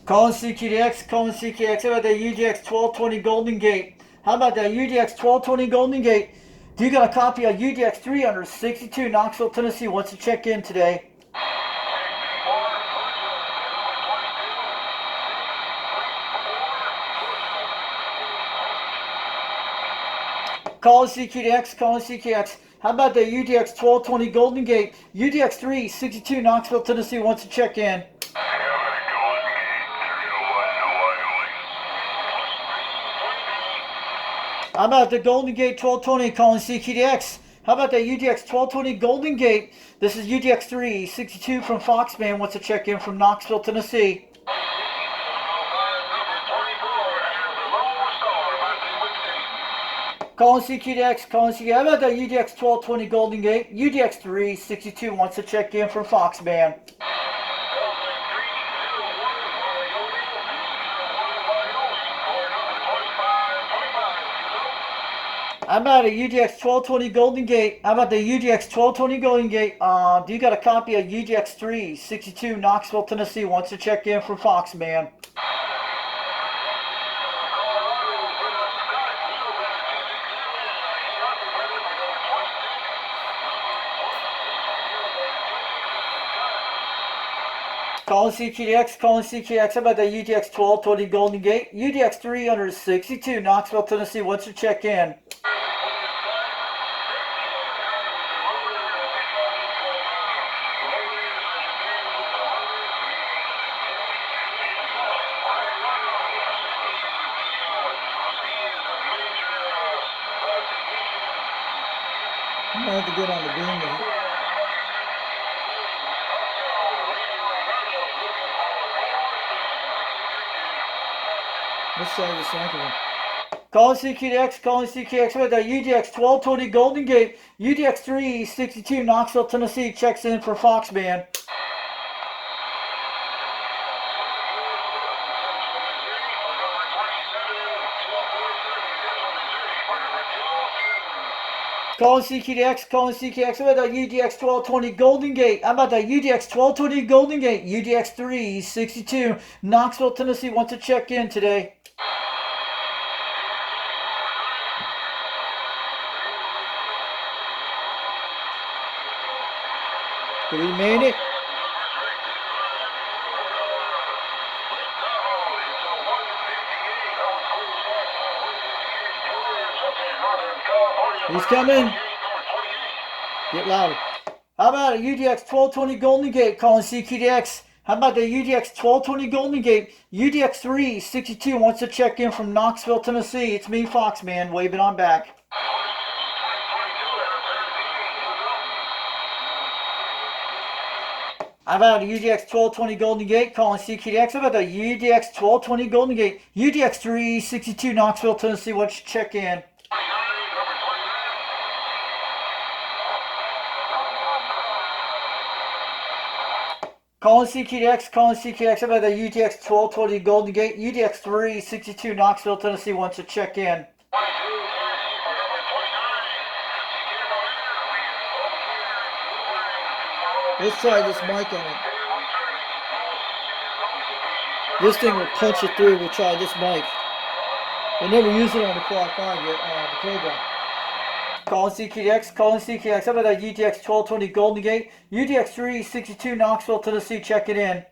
Calling CQDX, calling CQX. How about that UDX1220 Golden Gate? How about that UDX1220 Golden Gate? Do you got a copy of UDX362 Knoxville, Tennessee? Wants to check in today. Calling CQDX, calling CQX. How about the UDX1220 Golden Gate? UDX362 Knoxville, Tennessee wants to check in. How about the Golden Gate 1220 calling CQDX? How about the UDX 1220 Golden Gate? This is UDX 362 from Foxman wants to check in from Knoxville, Tennessee. Calling CQDX, calling CQDX. How about the UDX 1220 Golden Gate? UDX 362 wants to check in from Foxman. How about a UDX 1220 Golden Gate? How about the UDX 1220 Golden Gate? Do you got a copy of UDX 362 Knoxville, Tennessee? Wants to check in from Foxman. Calling CQDX, calling CQX. How about the UDX 1220 Golden Gate? UDX 362 Knoxville, Tennessee wants to check in. I'm gonna have to get on the beam here. Let's try this one. Calling CQDX, calling CQX. With the UDX 1220 Golden Gate, UDX 362 Knoxville, Tennessee checks in for Foxman. Calling CQDX, calling CQX. How about the UDX 1220 Golden Gate? How about the UDX 1220 Golden Gate? UDX 362 Knoxville, Tennessee wants to check in today. We made it. He's coming. Get louder. How about a UDX 1220 Golden Gate calling CQDX? How about the UDX 1220 Golden Gate? UDX 362 wants to check in from Knoxville, Tennessee. It's me, Foxman, waving on back. How about a UDX 1220 Golden Gate calling CQDX? How about the UDX 1220 Golden Gate? UDX 362 Knoxville, Tennessee wants to check in. Calling CQDX, calling CQX. How about the UDX 1220 Golden Gate? UDX 362 Knoxville, Tennessee wants to check in. Let's try this mic on it. This thing will punch it through. We'll try this mic. I never used it on the Quad 5 yet, the program. Calling CQDX, calling CQX. How about that UDX 1220 Golden Gate? UDX 362 Knoxville, Tennessee, check it in.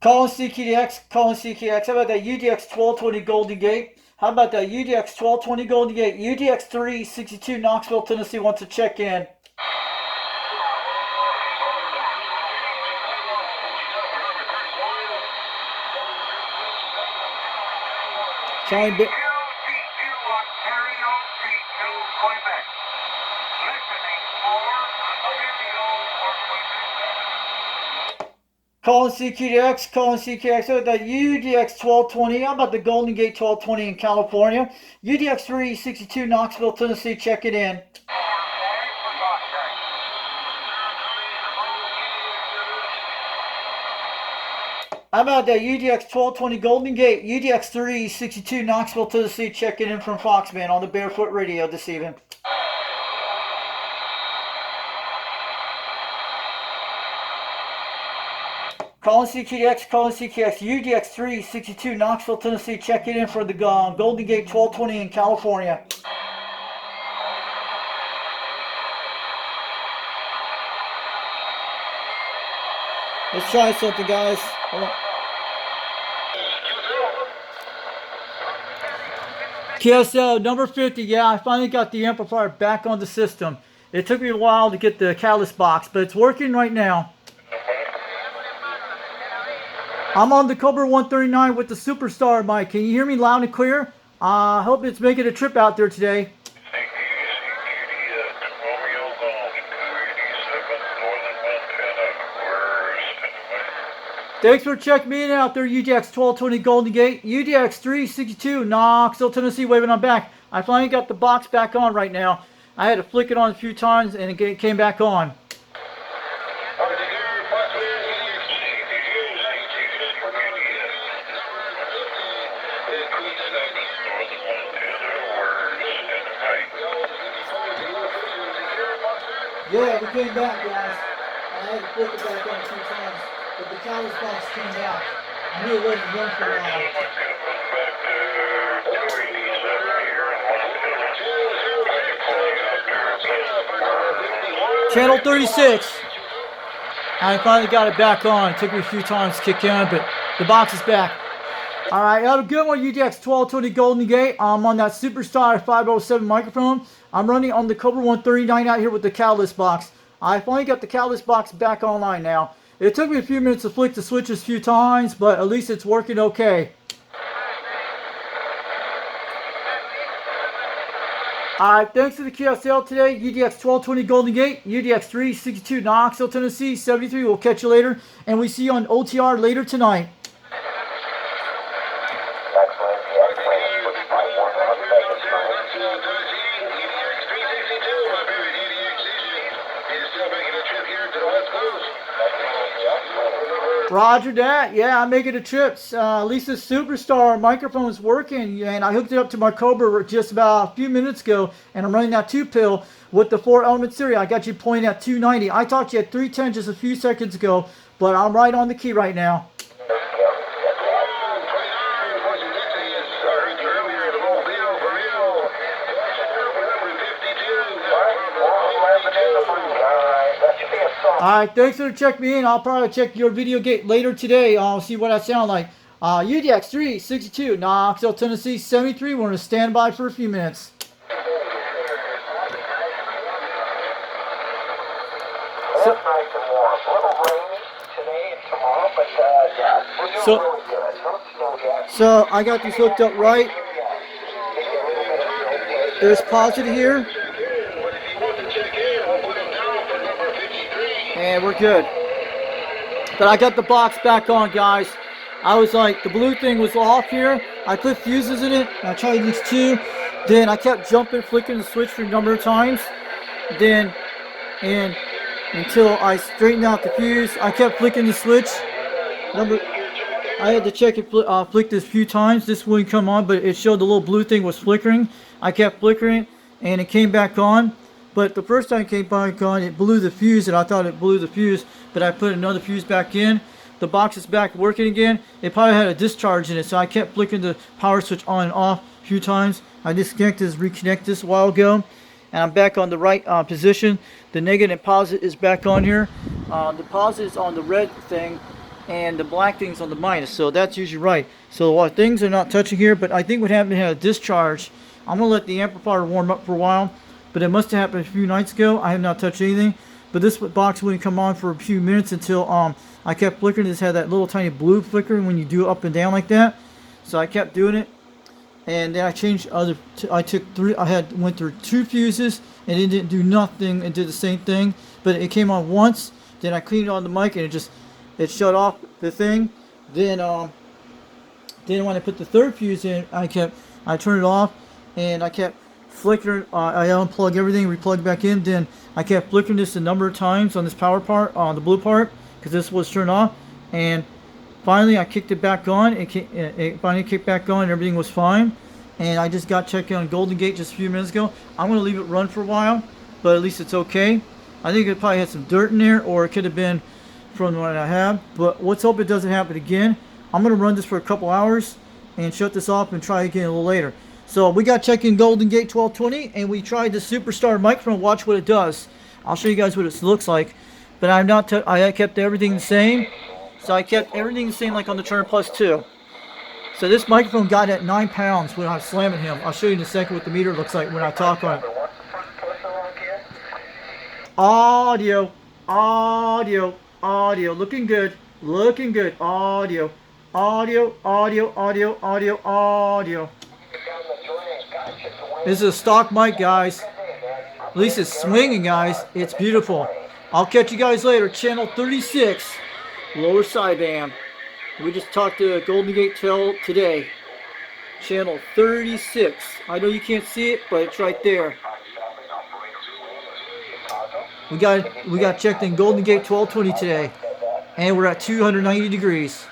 Calling CQDX, calling CQX. How about that UDX 1220 Golden Gate? How about that UDX 1220 Golden Gate? UDX 362 Knoxville, Tennessee wants to check in. Trying bit. Calling CQDX, calling CQX. So the UDX 1220. How about the Golden Gate 1220 in California? UDX 362 Knoxville, Tennessee. Check it in. I'm at the UDX1220 Golden Gate, UDX362 Knoxville, Tennessee, checking in from Foxman on the Barefoot Radio this evening. Calling CKX, UDX362 Knoxville, Tennessee, checking in for the Golden Gate 1220 in California. Let's try something, guys. Hold on. KSL number 50, yeah, I finally got the amplifier back on the system. It took me a while to get the catalyst box, but it's working right now. I'm on the Cobra 139 with the Superstar mic. Can you hear me loud and clear? I hope it's making a trip out there today. Thanks for checking me in out there, UDX1220 Golden Gate, UDX362 Knoxville, Tennessee, waving on back. I finally got the box back on right now. I had to flick it on a few times and it came back on. Yeah, we came back, guys. I had to flick it back on a few times. But the catalyst box came out. I knew it wasn't run for a while. Channel 36. I finally got it back on. It took me a few times to kick in, but the box is back. Alright, have a good one, UDX1220 Golden Gate. I'm on that Superstar 507 microphone. I'm running on the Cobra 139 out here with the catalyst box. I finally got the catalyst box back online now. It took me a few minutes to flick the switches a few times, but at least it's working okay. Alright, thanks to the KSL today, UDX1220 Golden Gate, UDX362 Knoxville, Tennessee, 73. We'll catch you later, and we see you on OTR later tonight. Roger that. Yeah, I'm making a trip. At least the Superstar microphone is working, and I hooked it up to my Cobra just about a few minutes ago, and I'm running that 2-pill with the 4-element series. I got you pointing at 290. I talked to you at 310 just a few seconds ago, but I'm right on the key right now. Alright, thanks for checking me in. I'll probably check your video gate later today. I'll see what I sound like. UDX362, Knoxville, Tennessee, 73. We're going to stand by for a few minutes. So I got these hooked up right. There's positive here. And we're good. But I got the box back on, guys. I was like, the blue thing was off here. I put fuses in it. I tried these two. Then I kept jumping, flicking the switch for a number of times. Then, and until I straightened out the fuse, I kept flicking the switch. I had to check it, flick this a few times. This wouldn't come on, but it showed the little blue thing was flickering. I kept flickering, and it came back on. But the first time it came back on, it blew the fuse, and I thought it blew the fuse, but I put another fuse back in. The box is back working again. It probably had a discharge in it, so I kept flicking the power switch on and off a few times. I disconnected this, reconnected this a while ago, and I'm back on the right position. The negative and positive is back on here. The positive is on the red thing, and the black thing's on the minus, so that's usually right. So things are not touching here, but I think what happened had a discharge. I'm going to let the amplifier warm up for a while. But it must have happened a few nights ago. I have not touched anything. But this box wouldn't come on for a few minutes until I kept flickering. This had that little tiny blue flickering when you do it up and down like that. So I kept doing it. And then I changed I took three. Went through 2 fuses and it didn't do nothing. It did the same thing. But it came on once. Then I cleaned on the mic and it shut off the thing. Then when I put the 3rd fuse in, I turned it off and I kept flickering. I unplugged everything, replugged back in. Then I kept flickering this a number of times on this power part, on the blue part, because this was turned off, and finally I kicked it back on. It finally kicked back on and everything was fine. And I just got checked on Golden Gate just a few minutes ago. I'm going to leave it run for a while, but at least it's okay. I think it probably had some dirt in there, or it could have been from the one I have. But let's hope it doesn't happen again. I'm going to run this for a couple hours and shut this off and try again a little later. So we got checked in Golden Gate 1220, and we tried the Superstar microphone. Watch what it does. I'll show you guys what it looks like. But I kept everything the same. So I kept everything the same like on the Turner Plus 2. So this microphone got at 9 pounds when I was slamming him. I'll show you in a second what the meter looks like when I talk on it. Audio, audio, audio, looking good, audio, audio, audio, audio, audio, audio. This is a stock mic, guys. At least it's swinging, guys. It's beautiful. I'll catch you guys later. Channel 36, lower sideband. We just talked to Golden Gate 12 today. Channel 36. I know you can't see it, but it's right there. We got checked in Golden Gate 1220 today, and we're at 290 degrees.